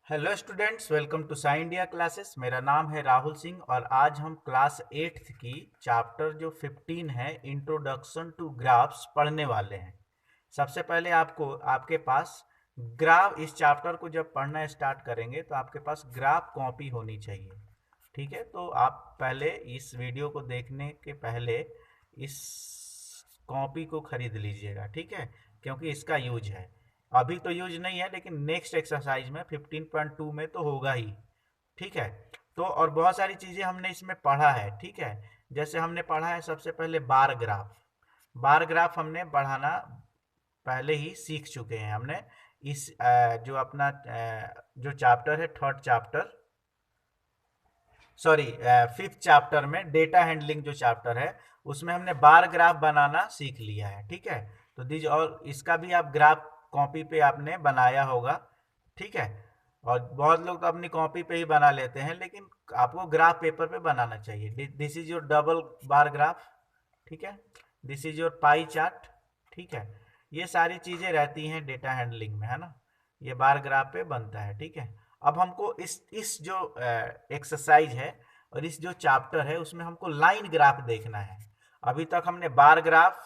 Hello students, welcome to Sai India classes. मेरा नाम है राहुल सिंह और आज हम क्लास 8th की चैप्टर जो 15 है इंट्रोडक्शन टू ग्राफ्स पढ़ने वाले हैं। सबसे पहले आपको आपके पास ग्राफ, इस चैप्टर को जब पढ़ना स्टार्ट करेंगे तो आपके पास ग्राफ कॉपी होनी चाहिए। ठीक है, तो आप पहले इस वीडियो को देखने के पहले इस कॉपी को खरीद लीजिएगा, ठीक है, क्योंकि इसका यूज है। अभी तो यूज नहीं है लेकिन नेक्स्ट एक्सरसाइज में 15.2 में तो होगा ही। ठीक है, तो और बहुत सारी चीजें हमने इसमें पढ़ा है। ठीक है, जैसे हमने पढ़ा है सबसे पहले बार ग्राफ। बार ग्राफ हमने बढ़ाना पहले ही सीख चुके हैं हमने। इस जो अपना जो चैप्टर है, third chapter, sorry, fifth chapter में डेटा हैंडलिंग जो चैप्टर है उसमें हमने बार ग्राफ बनाना सीख लिया है। ठीक है, तो दीज और इसका भी आप ग्राफ कॉपी पे आपने बनाया होगा। ठीक है, और बहुत लोग तो अपनी कॉपी पे ही बना लेते हैं, लेकिन आपको ग्राफ पेपर पे बनाना चाहिए। This is your double bar graph. ठीक है, this is your pie chart. ठीक है, ये सारी चीजें रहती हैं डेटा हैंडलिंग में, है ना। ये बार ग्राफ पे बनता है। ठीक है, अब हमको इस जो एक्सरसाइज है और इस जो चैप्टर है उसमें हमको लाइन ग्राफ देखना है। अभी तक हमने bar graph,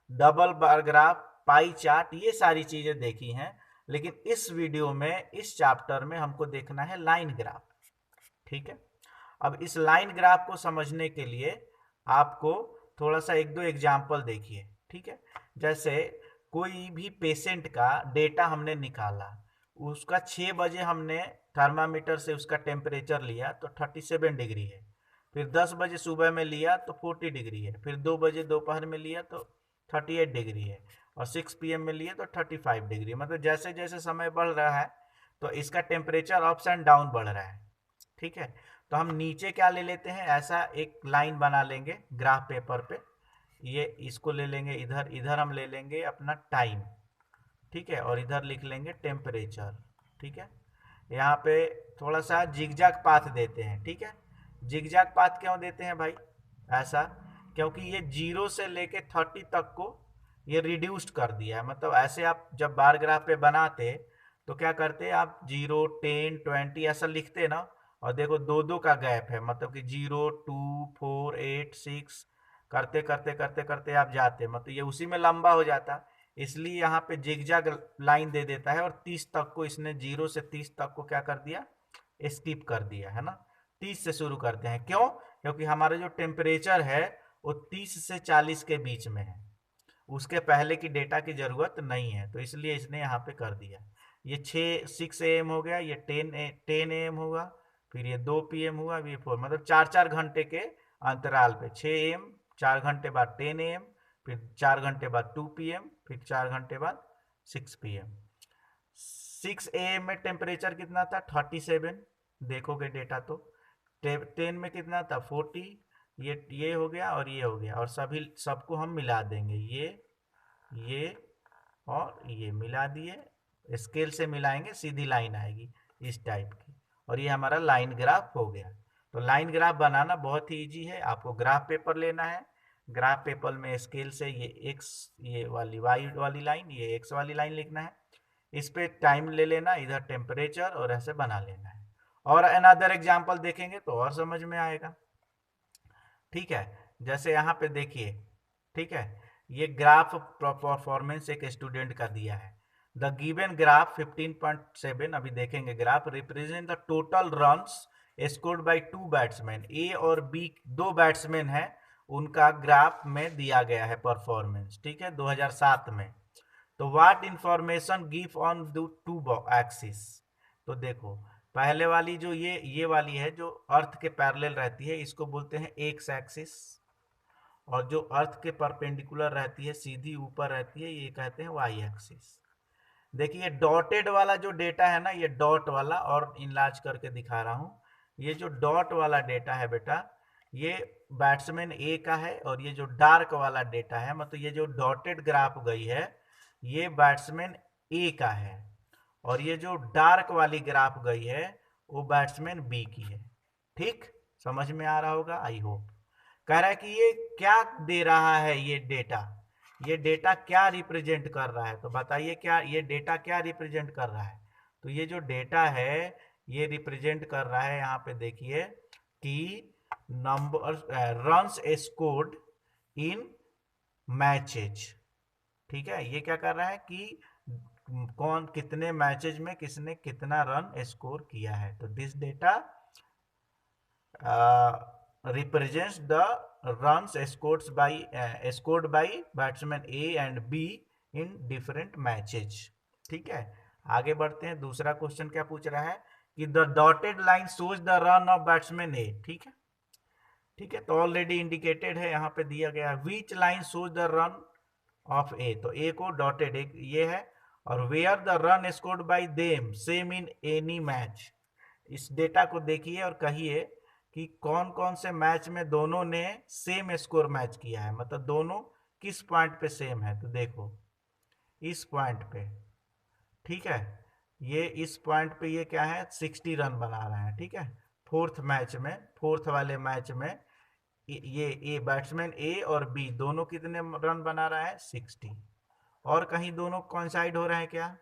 double bar graph, pie chart, ये सारी चीजें देखी हैं, लेकिन इस वीडियो में, इस चैप्टर में हमको देखना है लाइन ग्राफ। ठीक है, अब इस लाइन ग्राफ को समझने के लिए आपको थोड़ा सा एक दो एग्जाम्पल देखिए। ठीक है, जैसे कोई भी पेशेंट का डेटा हमने निकाला, उसका 6 बजे हमने थर्मामीटर से उसका टेम्परेचर लिया तो 37 डिग्री है। फिर 10 बजे सुबह में लिया तो 40 डिग्री है। फिर 2 बजे दोपहर में लिया तो 38 डिग्री है। और 6 PM में लिए तो 35 डिग्री। मतलब जैसे जैसे समय बढ़ रहा है तो इसका टेम्परेचर अप्स एंड डाउन बढ़ रहा है। ठीक है, तो हम नीचे क्या ले लेते हैं, ऐसा एक लाइन बना लेंगे ग्राफ पेपर पे। ये इसको ले लेंगे इधर, इधर हम ले लेंगे अपना टाइम। ठीक है, और इधर लिख लेंगे टेम्परेचर। ठीक है, यहाँ पे थोड़ा सा जिगजैग पाथ देते हैं। ठीक है, जिगजैग पाथ क्यों देते हैं भाई ऐसा, क्योंकि ये 0 से लेके 30 तक को ये रिड्यूस्ड कर दिया है। मतलब ऐसे आप जब बार ग्राफ पे बनाते तो क्या करते, आप 0, 10, 20 ऐसा लिखते ना, और देखो दो दो का गैप है, मतलब कि 0, 2, 4, 8, 6 करते करते करते करते आप जाते, मतलब ये उसी में लंबा हो जाता। इसलिए यहाँ पे जिगजैग लाइन दे देता है, और 30 तक को इसने, 0 से 30 तक को क्या कर दिया, स्किप कर दिया है ना। 30 से शुरू करते हैं, क्यों, क्योंकि हमारा जो टेम्परेचर है वो 30 से 40 के बीच में है, उसके पहले की डेटा की जरूरत नहीं है, तो इसलिए इसने यहाँ पे कर दिया। ये 6 AM हो गया, ये 10 AM होगा, फिर ये 2 PM हुआ, ये 4, मतलब 4 4 घंटे के अंतराल पे 6 AM, 4 घंटे बाद 10 AM, फिर 4 घंटे बाद 2 PM, फिर 4 घंटे बाद 6 PM। 6 AM में टेम्परेचर कितना था, 37, देखोगे डेटा तो। 10 में कितना था, 40। ये हो गया और ये हो गया, और सभी सबको हम मिला देंगे, ये और ये मिला दिए, स्केल से मिलाएंगे, सीधी लाइन आएगी इस टाइप की, और ये हमारा लाइन ग्राफ हो गया। तो लाइन ग्राफ बनाना बहुत ही इजी है। आपको ग्राफ पेपर लेना है, ग्राफ पेपर में स्केल से ये एक्स, ये वाली वाई वाली लाइन, ये एक्स वाली लाइन लिखना है, इस पे टाइम ले लेना, इधर टेम्परेचर, और ऐसे बना लेना है। और अनदर एग्जाम्पल देखेंगे तो और समझ में आएगा। ठीक है, जैसे यहाँ पे देखिए। ठीक है, ये ग्राफ परफॉर्मेंस एक स्टूडेंट का दिया है। द गिवन ग्राफ 15.7, अभी देखेंगे graph, represent the total runs scored by 2 batsman, A और बी, 2 बैट्समैन है, उनका ग्राफ में दिया गया है परफॉर्मेंस। ठीक है, 2007 में। तो what information give on to axis. तो देखो, पहले वाली जो ये वाली है जो अर्थ के पैरेलल रहती है, इसको बोलते हैं एक्स एक्सिस, और जो अर्थ के परपेंडिकुलर रहती है, सीधी ऊपर रहती है, ये कहते हैं वाई एक्सिस। देखिए डॉटेड वाला जो डेटा है ना, ये डॉट वाला, और इनलार्ज करके दिखा रहा हूं, ये जो डॉट वाला डेटा है बेटा, ये बैट्समैन ए का है, और ये जो डार्क वाला डेटा है, मतलब ये जो डॉटेड ग्राफ गई है, ये बैट्समैन ए का है, और ये जो डार्क वाली ग्राफ गई है वो बैट्समैन बी की है। ठीक, समझ में आ रहा होगा आई होप। कह रहा है कि ये क्या दे रहा है, ये डेटा क्या रिप्रेजेंट कर रहा है, तो बताइए क्या ये डेटा क्या रिप्रेजेंट कर रहा है। तो ये जो डेटा है ये रिप्रेजेंट कर रहा है, यहाँ पे देखिए कि number runs scored in matches. ठीक है, ये क्या कर रहा है कि कौन कितने मैचेज में किसने कितना रन स्कोर किया है। तो this data represents the runs scored by batsman A and B in different matches। ठीक है, आगे बढ़ते हैं। दूसरा क्वेश्चन क्या पूछ रहा है कि the dotted line shows the run of batsman A. ठीक है, ठीक है, तो ऑलरेडी इंडिकेटेड है, यहाँ पे दिया गया है which line shows the run of A, तो ए को डॉटेड एक ये है, और where the run scored by them same in any match. इस डेटा को देखिए और कहिए कि कौन कौन से मैच में दोनों ने सेम स्कोर मैच किया है, मतलब दोनों किस पॉइंट पे सेम है। तो देखो इस पॉइंट पे, ठीक है, ये इस पॉइंट पे ये क्या है 60 रन बना रहा है। ठीक है, फोर्थ मैच में, फोर्थ वाले मैच में ये ए बैट्समैन ए और बी दोनों कितने रन बना रहा है 60। और कहीं दोनों कॉन्साइड हो रहा है क्या,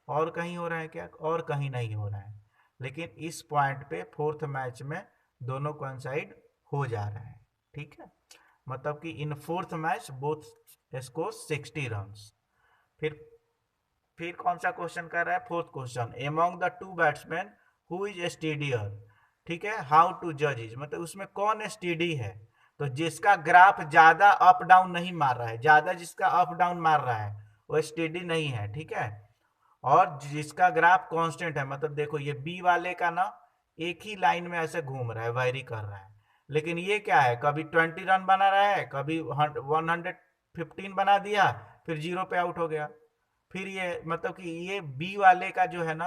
और कहीं हो रहा है क्या, और कहीं नहीं हो रहा है, लेकिन इस पॉइंट पे फोर्थ मैच में दोनों कॉन्साइड हो जा रहा है। ठीक है, मतलब कि in fourth match both score 60 run. फिर फिर कौन सा क्वेश्चन कर रहा है, fourth question, among the two batsman who is steadier. ठीक है, हाउ टू जज इज, मतलब उसमें कौन स्टेडी है, तो जिसका ग्राफ ज्यादा अप डाउन नहीं मार रहा है, ज्यादा जिसका अप डाउन मार रहा है वो स्टेडी नहीं है। ठीक है, और जिसका ग्राफ कांस्टेंट है, मतलब देखो ये बी वाले का ना एक ही लाइन में ऐसे घूम रहा है, वायरी कर रहा है, लेकिन ये क्या है कभी 20 रन बना रहा है, कभी 115 बना दिया, फिर जीरो पे आउट हो गया। फिर ये मतलब कि ये बी वाले का जो है ना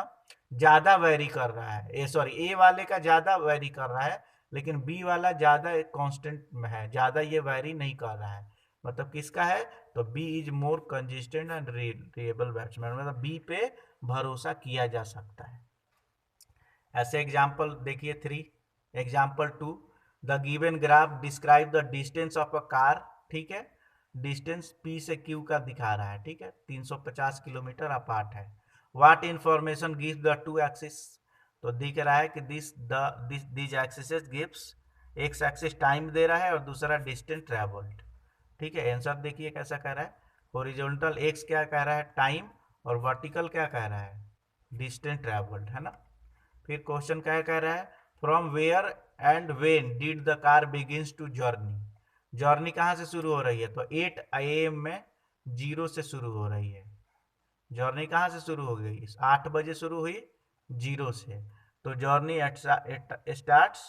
ज्यादा वेरी कर रहा है, ए सॉरी ए वाले का ज्यादा वेरी कर रहा है, लेकिन बी वाला ज्यादा कांस्टेंट में है, ज्यादा ये वेरी नहीं कर रहा है। मतलब किसका है, तो B is more consistent and reliable batsman, मतलब बी पे भरोसा किया जा सकता है। ऐसे एग्जाम्पल देखिए 3, example 2, the given graph describe the distance of a car. ठीक है, डिस्टेंस पी से क्यू का दिखा रहा है। ठीक है, 350 किलोमीटर अपार्ट है। What information gives the two axis, तो दिख रहा है कि दिस एक्सिस गिव्स, एक एक्सिस टाइम दे रहा है और दूसरा डिस्टेंस ट्रेवल्ड। ठीक है, आंसर देखिए कैसा कह रहा है, हॉरिजॉन्टल एक्स क्या कह रहा है टाइम, और वर्टिकल क्या कह रहा है डिस्टेंस ट्रेवल्ड, है ना। फिर क्वेश्चन क्या कह रहा है, from where and when did the car begins to journey, journey कहाँ से शुरू हो रही है, तो 8 AM में 0 से शुरू हो रही है। जर्नी कहाँ से शुरू हो गई, 8 बजे शुरू हुई 0 से, तो जर्नी स्टार्ट्स